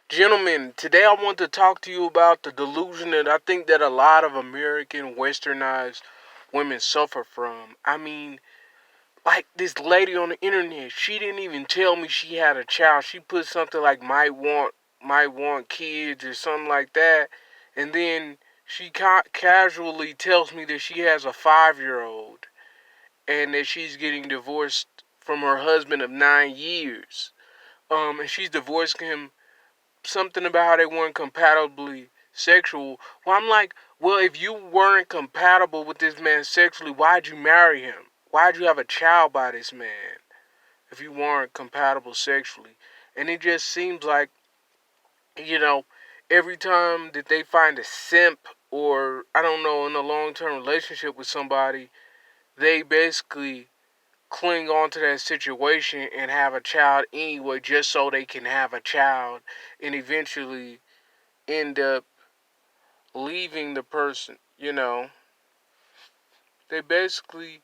Gentlemen, today I want to talk to you about the delusion that I think that a lot of American westernized women suffer from. I mean, like this lady on the internet, she didn't even tell me she had a child. She put something like might want kids or something like that, and then she casually tells me that she has a 5-year-old and that she's getting divorced from her husband of 9 years. And she's divorcing him something about how they weren't compatibly sexual. Well, I'm like, well, if you weren't compatible with this man sexually, why'd you marry him? Why'd you have a child by this man if you weren't compatible sexually? And it just seems like, you know, every time that they find a simp or, I don't know, in a long term relationship with somebody, they basically cling on to that situation and have a child anyway just so they can have a child and eventually end up leaving the person, they basically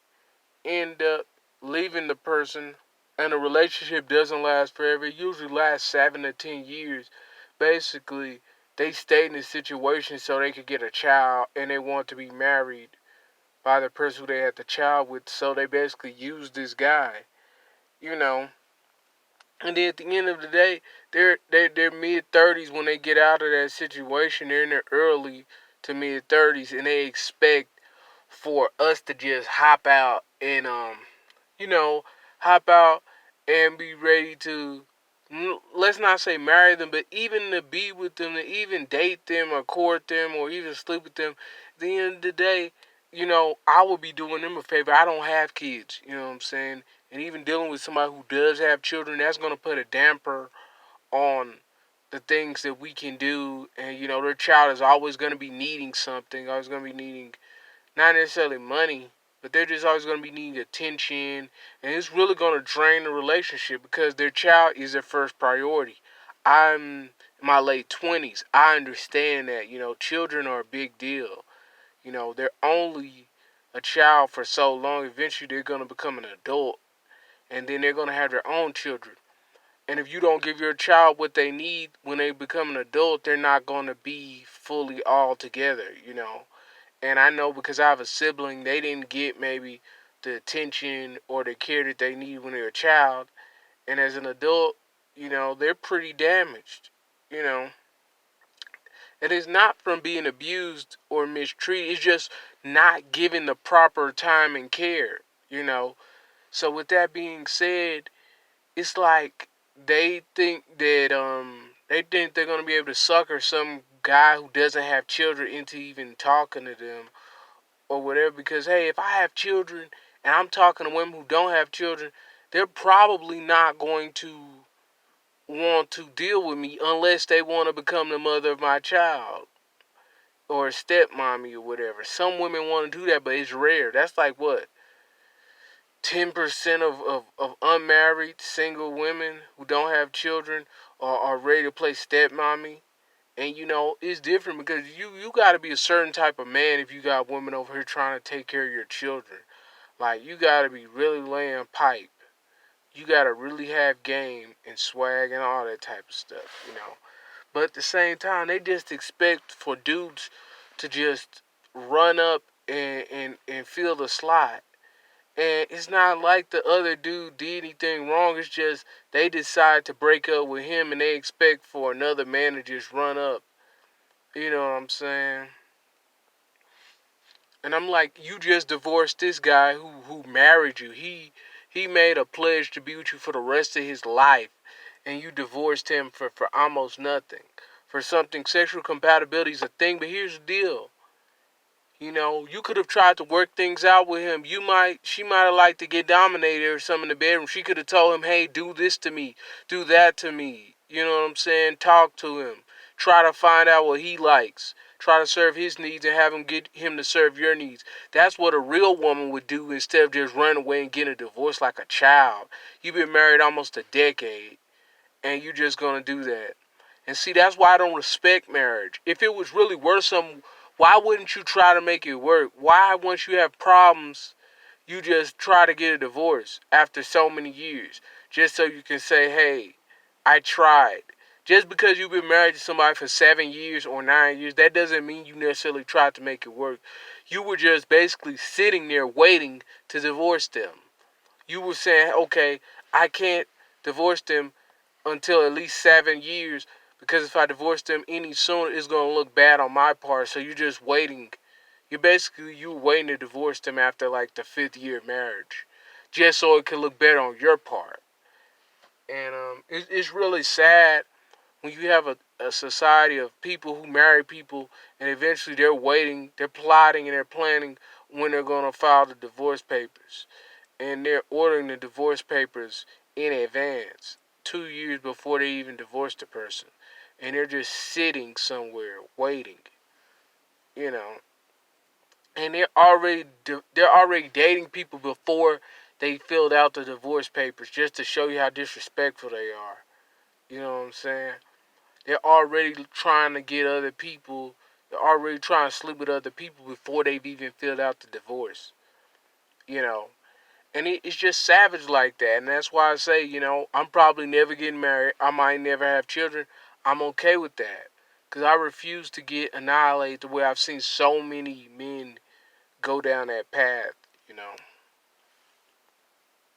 end up leaving the person and the relationship doesn't last forever. It usually lasts 7 to 10 years. Basically, they stayed in this situation so they could get a child and they want to be married by the person who they had the child with. So they basically use this guy, you know. And then at the end of the day, they're mid 30s when they get out of that situation. They're in their early to mid 30s, and they expect for us to just hop out and you know, hop out and be ready to, let's not say marry them, but even to be with them, to even date them or court them or even sleep with them. At the end of the day, I would be doing them a favor. I don't have kids, you know what I'm saying? And even dealing with somebody who does have children, that's going to put a damper on the things that we can do. And, their child is always going to be needing something, always going to be needing not necessarily money, but they're just always going to be needing attention, and it's really going to drain the relationship because their child is their first priority. I'm in my late 20s. I understand that children are a big deal. They're only a child for so long. Eventually, they're going to become an adult, and then they're going to have their own children. And if you don't give your child what they need when they become an adult, they're not going to be fully all together. And I know because I have a sibling, they didn't get maybe the attention or the care that they need when they're a child. And as an adult, they're pretty damaged, you know. And it's not from being abused or mistreated, it's just not given the proper time and care. So with that being said, it's like they think they're gonna be able to sucker some guy who doesn't have children into even talking to them or whatever, because hey, if I have children and I'm talking to women who don't have children, they're probably not going to want to deal with me unless they want to become the mother of my child or a stepmommy or whatever. Some women want to do that, but it's rare. That's like what, 10% of unmarried single women who don't have children are ready to play stepmommy. And it's different because you got to be a certain type of man if you got women over here trying to take care of your children. Like, you got to be really laying pipe. You got to really have game and swag and all that type of stuff. But at the same time, they just expect for dudes to just run up and fill the slot. And it's not like the other dude did anything wrong. It's just they decide to break up with him and they expect for another man to just run up. You know what I'm saying? And I'm like, you just divorced this guy who married you. He made a pledge to be with you for the rest of his life. And you divorced him for almost nothing. For something, sexual compatibility is a thing, but here's the deal. You could have tried to work things out with him. She might have liked to get dominated or something in the bedroom. She could have told him, hey, do this to me, do that to me. You know what I'm saying? Talk to him. Try to find out what he likes. Try to serve his needs and have him get him to serve your needs. That's what a real woman would do instead of just running away and getting a divorce like a child. You've been married almost a decade and you're just gonna do that. And see, that's why I don't respect marriage. If it was really worth something, why wouldn't you try to make it work? Why, once you have problems, you just try to get a divorce after so many years? Just so you can say, hey, I tried. Just because you've been married to somebody for 7 years or 9 years, that doesn't mean you necessarily tried to make it work. You were just basically sitting there waiting to divorce them. You were saying, okay, I can't divorce them until at least 7 years, because if I divorce them any sooner, it's going to look bad on my part. So you're just waiting. You waiting to divorce them after like the 5th year of marriage, just so it can look better on your part. And it's really sad when you have a society of people who marry people, and eventually they're plotting and they're planning when they're going to file the divorce papers, and they're ordering the divorce papers in advance, 2 years before they even divorce the person, and they're just sitting somewhere waiting, you know, and they're already dating people before they filled out the divorce papers, just to show you how disrespectful they are. You know what I'm saying? They're already trying to get other people. They're already trying to sleep with other people before they've even filled out the divorce. You know, and it's just savage like that. And that's why I say, I'm probably never getting married. I might never have children. I'm okay with that, because I refuse to get annihilated the way I've seen so many men go down that path. You know.